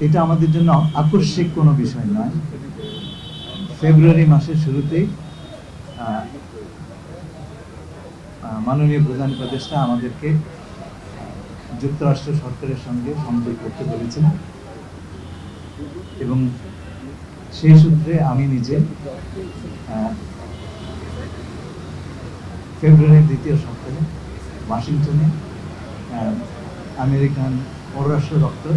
এটা আমাদের জন্য আকস্মিক কোনো বিষয় নয়। ফেব্রুয়ারি মাসের শুরুতেই মাননীয় প্রধান উপদেষ্টা আমাদেরকে যুক্তরাষ্ট্র সরকারের সঙ্গে সংযোগ করতে বলেছিলেন এবং সেই সূত্রে আমি নিজে ফেব্রুয়ারির দ্বিতীয় সপ্তাহে ওয়াশিংটনে আমেরিকান পররাষ্ট্র দপ্তর,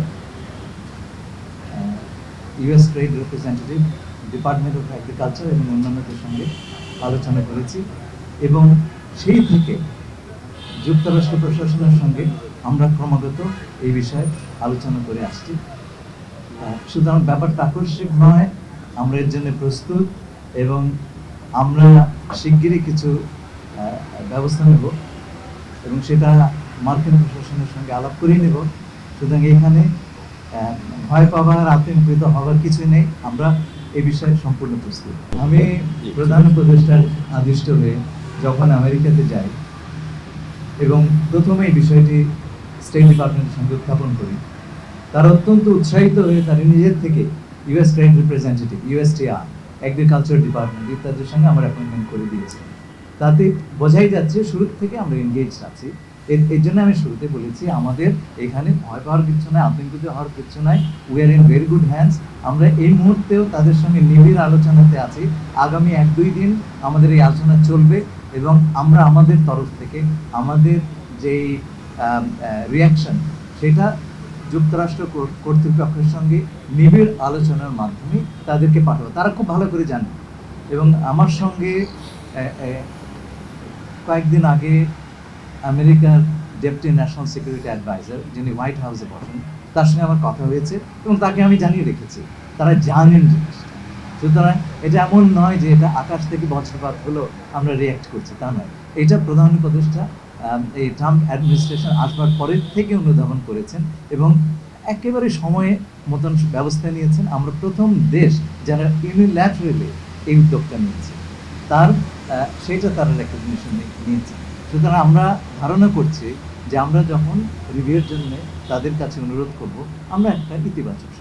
US trade representative, department of agriculture এবং অন্যান্যদের সঙ্গে আলোচনা করেছি এবং সেই থেকে যুক্তরাষ্ট্র প্রশাসনের সঙ্গে আমরা ক্রমাগত এই বিষয়ে আলোচনা করে আসছি। সুতরাং ব্যাপারটা আকস্মিক নয়, আমরা এর জন্য প্রস্তুত এবং আমরা শিগগিরই কিছু ব্যবস্থা নেব এবং সেটা মার্কিন প্রশাসনের সঙ্গে আলাপ করিয়ে নেব। সুতরাং এখানে ভয় পাওয়ার, আতঙ্কিত হওয়ার কিছুই নেই, আমরা এই বিষয়ে সম্পূর্ণ প্রস্তুত। আমি প্রধান উপদেষ্টার আদিষ্ট হয়ে যখন আমেরিকাতে যাই এবং প্রথমে এই বিষয়টি স্টেট ডিপার্টমেন্টের সঙ্গে উত্থাপন করি, তারা অত্যন্ত উৎসাহিত হয়ে তারা নিজের থেকে US trade representative, USTR, agriculture department ইত্যাদির সঙ্গে আমার অ্যাপয়েন্টমেন্ট করে দিয়েছে। তাতে বোঝাই যাচ্ছে শুরু থেকে আমরা এনগেজ আছি। এর জন্য আমি শুরুতে বলেছি আমাদের এখানে ভয় পাওয়ার কিছু নয়, আতঙ্কিত হওয়ার কিছু নয়। We are in very good hands. আমরা এই মুহূর্তেও তাদের সঙ্গে নিবিড় আলোচনাতে আছি। আগামী 1-2 দিন আমাদের এই আলোচনা চলবে এবং আমরা আমাদের তরফ থেকে আমাদের যেই রিয়াকশন সেটা যুক্তরাষ্ট্র কর্তৃপক্ষের সঙ্গে নিবিড় আলোচনার মাধ্যমে তাদেরকে পাঠাবো। তারা খুব ভালো করে জানে এবং আমার সঙ্গে কয়েকদিন আগে আমেরিকার ডেপুটি ন্যাশনাল সিকিউরিটি অ্যাডভাইজার, যিনি হোয়াইট হাউসে বসেন, তার সঙ্গে আমার কথা হয়েছে এবং তাকে আমি জানিয়ে রেখেছি। তারা জানেন জিনিসটা। সুতরাং এটা এমন নয় যে এটা আকাশ থেকে বজ্রপাত হলো আমরা রিয়্যাক্ট করছি, তা নয়। এটা প্রধান উপদেষ্টা এই ট্রাম্প অ্যাডমিনিস্ট্রেশন আসবার পরের থেকে অনুধাবন করেছেন এবং একেবারে সময়ে মতন ব্যবস্থা নিয়েছেন। আমরা প্রথম দেশ যারা ইউনিল্যাটারালি এই উদ্যোগটা নিয়েছে, সেটা তারা রেকগনিশন নিয়েছে। সুতরাং আমরা ধারণা করছি যে আমরা যখন রিভিউর জন্য তাদের কাছে অনুরোধ করব, আমরা একটা ইতিবাচক